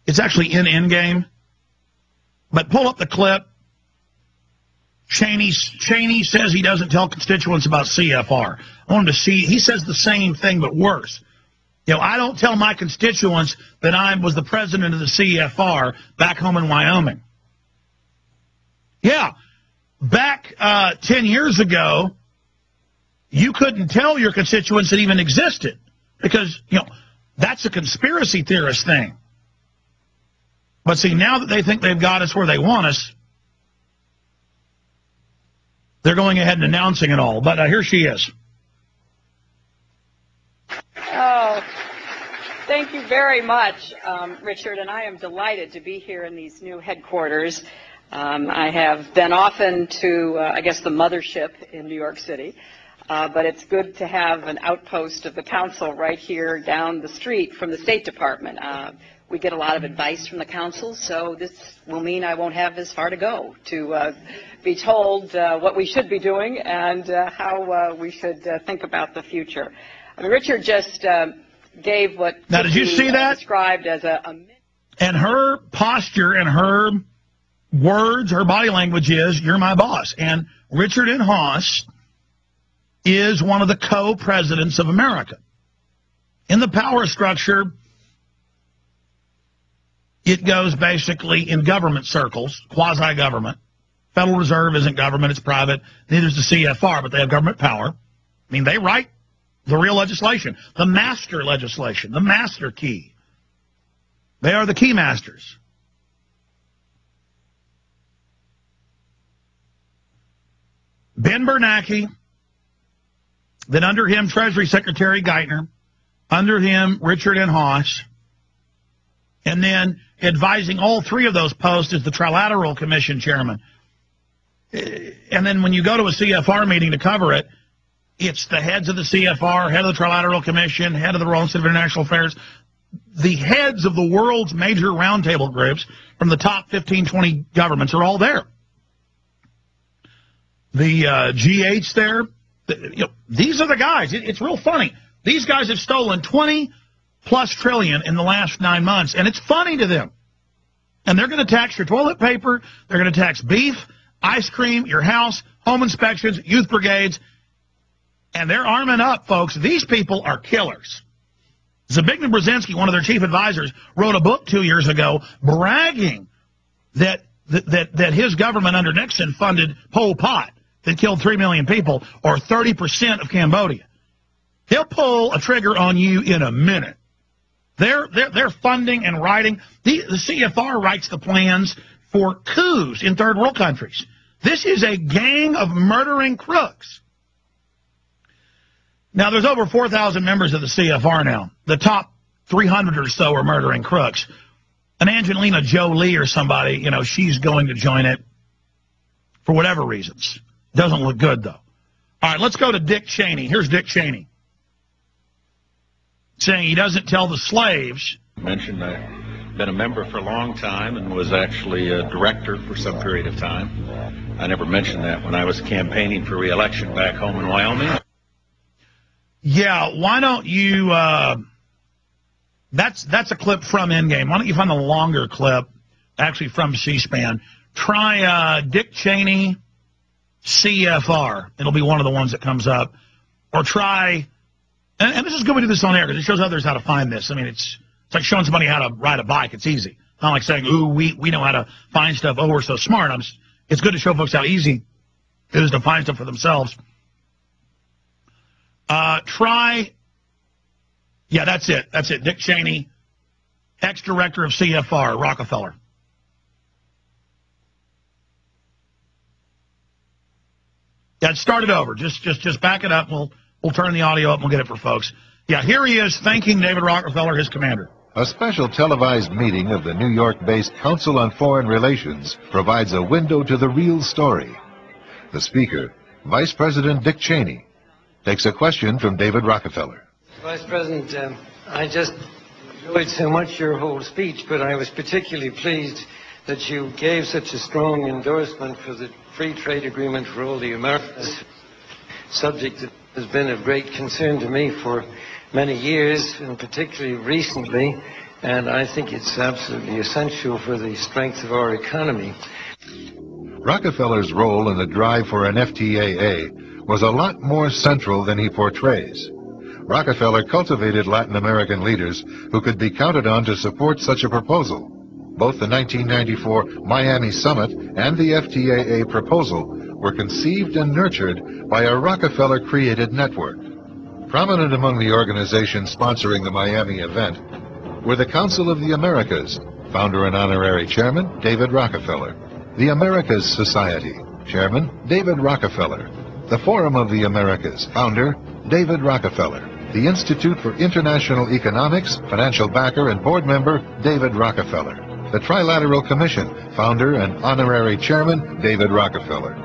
It's actually in Endgame. But pull up the clip. Cheney says he doesn't tell constituents about CFR. I wanted to see, he says the same thing but worse. You know, I don't tell my constituents that I was the president of the CFR back home in Wyoming. Yeah, back 10 years ago, you couldn't tell your constituents it even existed because, you know, that's a conspiracy theorist thing. But see, now that they think they've got us where they want us, they're going ahead and announcing it all. But here she is. Oh, thank you very much, Richard, and I am delighted to be here in these new headquarters. I have been often to, I guess, the mothership in New York City, but it's good to have an outpost of the council right here down the street from the State Department. We get a lot of advice from the council, so this will mean I won't have as far to go to be told what we should be doing and how we should think about the future. I mean, Richard just gave what now, did you see that? Described as a... And her posture and her words, her body language is, you're my boss. And Richard Inhofe is one of the co-presidents of America. In the power structure, it goes basically in government circles, quasi-government. Federal Reserve isn't government, it's private. Neither is the CFR, but they have government power. I mean, they write the real legislation, the master legislation, the master key. They are the key masters. Ben Bernanke, then under him, Treasury Secretary Geithner, under him, Richard Inhofe, and then advising all three of those posts is the Trilateral Commission chairman. And then when you go to a CFR meeting to cover it, it's the heads of the CFR, head of the Trilateral Commission, head of the Royal Institute of International Affairs, the heads of the world's major roundtable groups from the top 15, 20 governments are all there. The G8's there. These are the guys. It's real funny. These guys have stolen 20+ trillion in the last 9 months, and it's funny to them. And they're going to tax your toilet paper. They're going to tax beef, ice cream, your house, home inspections, youth brigades. And they're arming up, folks. These people are killers. Zbigniew Brzezinski, one of their chief advisors, wrote a book 2 years ago bragging that his government under Nixon funded Pol Pot that killed 3 million people, or 30% of Cambodia. He'll pull a trigger on you in a minute. They're funding and writing. The CFR writes the plans for coups in third world countries. This is a gang of murdering crooks. Now, there's over 4,000 members of the CFR now. The top 300 or so are murdering crooks. And Angelina Jolie or somebody, you know, she's going to join it for whatever reasons. Doesn't look good, though. All right, let's go to Dick Cheney. Here's Dick Cheney saying he doesn't tell the slaves. Mentioned I've been a member for a long time and was actually a director for some period of time. I never mentioned that when I was campaigning for re-election back home in Wyoming. Yeah, why don't you, that's a clip from Endgame. Why don't you find a longer clip, actually from C-SPAN. Try Dick Cheney CFR. It'll be one of the ones that comes up. Or try, and this is good we do this on air because it shows others how to find this. I mean, it's like showing somebody how to ride a bike. It's easy. Not like saying, ooh, we know how to find stuff. Oh, we're so smart. It's good to show folks how easy it is to find stuff for themselves. Yeah, that's it. That's it. Dick Cheney, ex-director of CFR, Rockefeller. Yeah, start it over. Just back it up. We'll turn the audio up and we'll get it for folks. Yeah, here he is thanking David Rockefeller, his commander. A special televised meeting of the New York-based Council on Foreign Relations provides a window to the real story. The speaker, Vice President Dick Cheney, takes a question from David Rockefeller. Vice President, I just enjoyed so much your whole speech, but I was particularly pleased that you gave such a strong endorsement for the free trade agreement for all the Americas, subject that has been of great concern to me for many years, and particularly recently. and I think it's absolutely essential for the strength of our economy. Rockefeller's role in the drive for an FTAA was a lot more central than he portrays. Rockefeller cultivated Latin American leaders who could be counted on to support such a proposal. Both the 1994 Miami Summit and the FTAA proposal were conceived and nurtured by a Rockefeller-created network. Prominent among the organizations sponsoring the Miami event were the Council of the Americas, founder and honorary chairman David Rockefeller, the Americas Society, chairman David Rockefeller, the Forum of the Americas, founder David Rockefeller, the Institute for International Economics, financial backer and board member David Rockefeller, the Trilateral Commission, founder and honorary chairman David Rockefeller.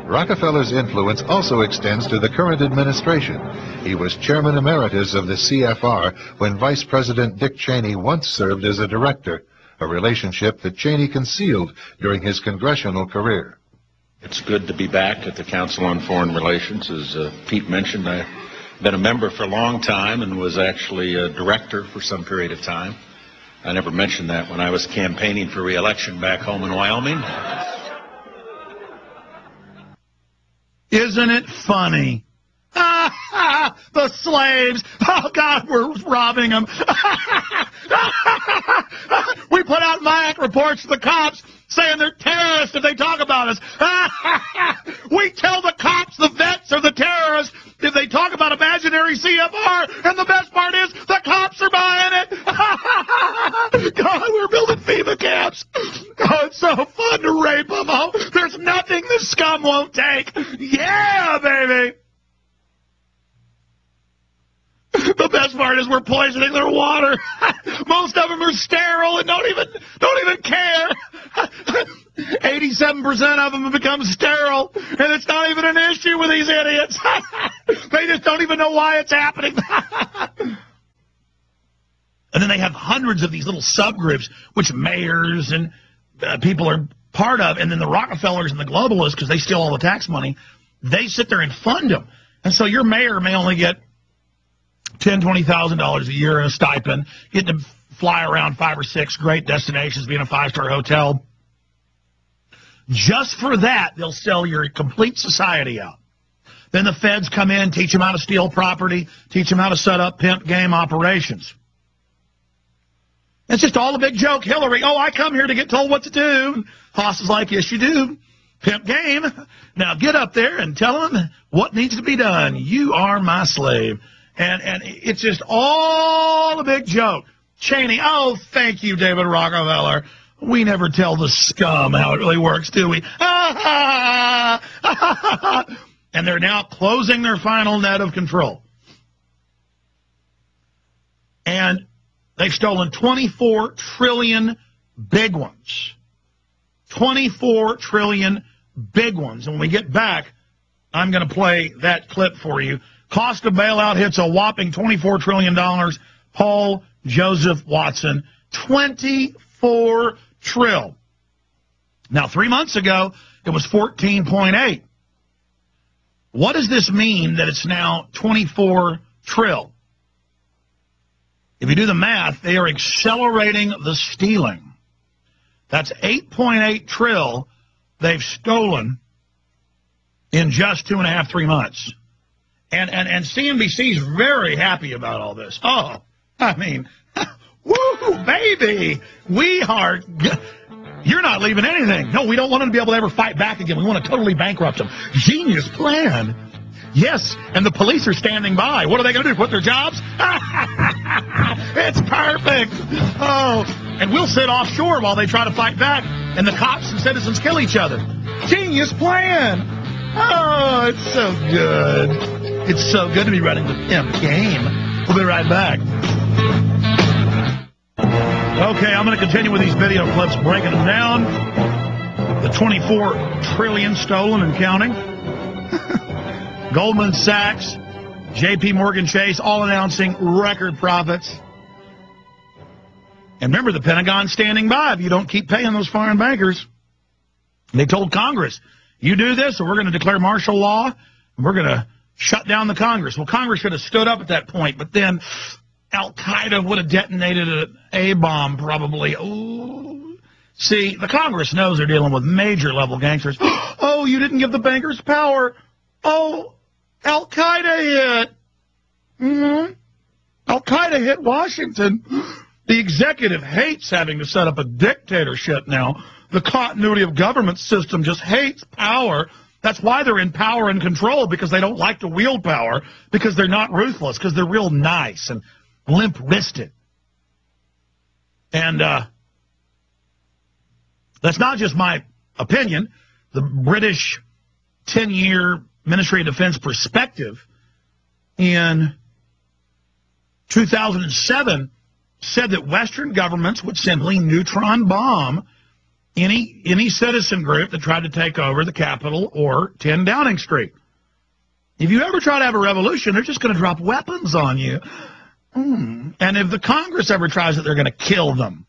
Rockefeller's influence also extends to the current administration. He was chairman emeritus of the CFR when Vice President Dick Cheney once served as a director, a relationship that Cheney concealed during his congressional career. It's good to be back at the Council on Foreign Relations. As Pete mentioned, I've been a member for a long time and was actually a director for some period of time. I never mentioned that when I was campaigning for re-election back home in Wyoming. Isn't it funny? The slaves. Oh, God, we're robbing them. We put out MIAC reports to the cops saying they're terrorists if they talk about us. We tell the cops the vets are the terrorists if they talk about imaginary CFR, and the best part is the cops are buying it. God, we're building FEMA camps. Oh, it's so fun to rape them. Oh, there's nothing the scum won't take. Yeah, baby. The best part is we're poisoning their water. Most of them are sterile and don't even care. 87% of them have become sterile, and it's not even an issue with these idiots. They just don't even know why it's happening. And then they have hundreds of these little subgroups, which mayors and people are part of, and then the Rockefellers and the globalists, because they steal all the tax money, they sit there and fund them. And so your mayor may only get $10,000, $20,000 a year in a stipend, getting to fly around 5 or 6 great destinations, be in a 5-star hotel. Just for that, they'll sell your complete society out. Then the feds come in, teach them how to steal property, teach them how to set up pimp game operations. It's just all a big joke. Hillary, oh, I come here to get told what to do. Haas is like, yes, you do. Pimp game. Now get up there and tell them what needs to be done. You are my slave. And it's just all a big joke. Cheney, oh, thank you, David Rockefeller. We never tell the scum how it really works, do we? And they're now closing their final net of control. And they've stolen 24 trillion big ones. 24 trillion big ones. And when we get back, I'm going to play that clip for you. Cost of bailout hits a whopping $24 trillion. Paul Joseph Watson, 24 trill. Now, 3 months ago, it was 14.8. What does this mean that it's now 24 trill? If you do the math, they are accelerating the stealing. That's 8.8 trill they've stolen in just 2.5, 3 months. And CNBC's very happy about all this. Oh, I mean, woo, baby, we are, you're not leaving anything. No, we don't want them to be able to ever fight back again. We want to totally bankrupt them. Genius plan. Yes, and the police are standing by. What are they going to do, quit their jobs? It's perfect. Oh, and we'll sit offshore while they try to fight back, and the cops and citizens kill each other. Genius plan. Oh, it's so good. It's so good to be running the pimp game. We'll be right back. Okay, I'm going to continue with these video clips, breaking them down. The 24 trillion stolen and counting. Goldman Sachs, J.P. Morgan Chase, all announcing record profits. And remember, the Pentagon's standing by if you don't keep paying those foreign bankers. They told Congress, you do this or we're going to declare martial law and we're going to shut down the Congress. Well, Congress should have stood up at that point, but then Al-Qaeda would have detonated an A-bomb probably. Ooh. See, the Congress knows they're dealing with major-level gangsters. Oh, you didn't give the bankers power. Oh, Al-Qaeda hit. Mm-hmm. Al-Qaeda hit Washington. The executive hates having to set up a dictatorship now. The continuity of government system just hates power. That's why they're in power and control, because they don't like to wield power, because they're not ruthless, because they're real nice and limp-wristed. And that's not just my opinion. The British 10-year Ministry of Defense perspective in 2007 said that Western governments would simply neutron bomb any citizen group that tried to take over the Capitol or 10 Downing Street. If you ever try to have a revolution, they're just going to drop weapons on you. And if the Congress ever tries it, they're going to kill them.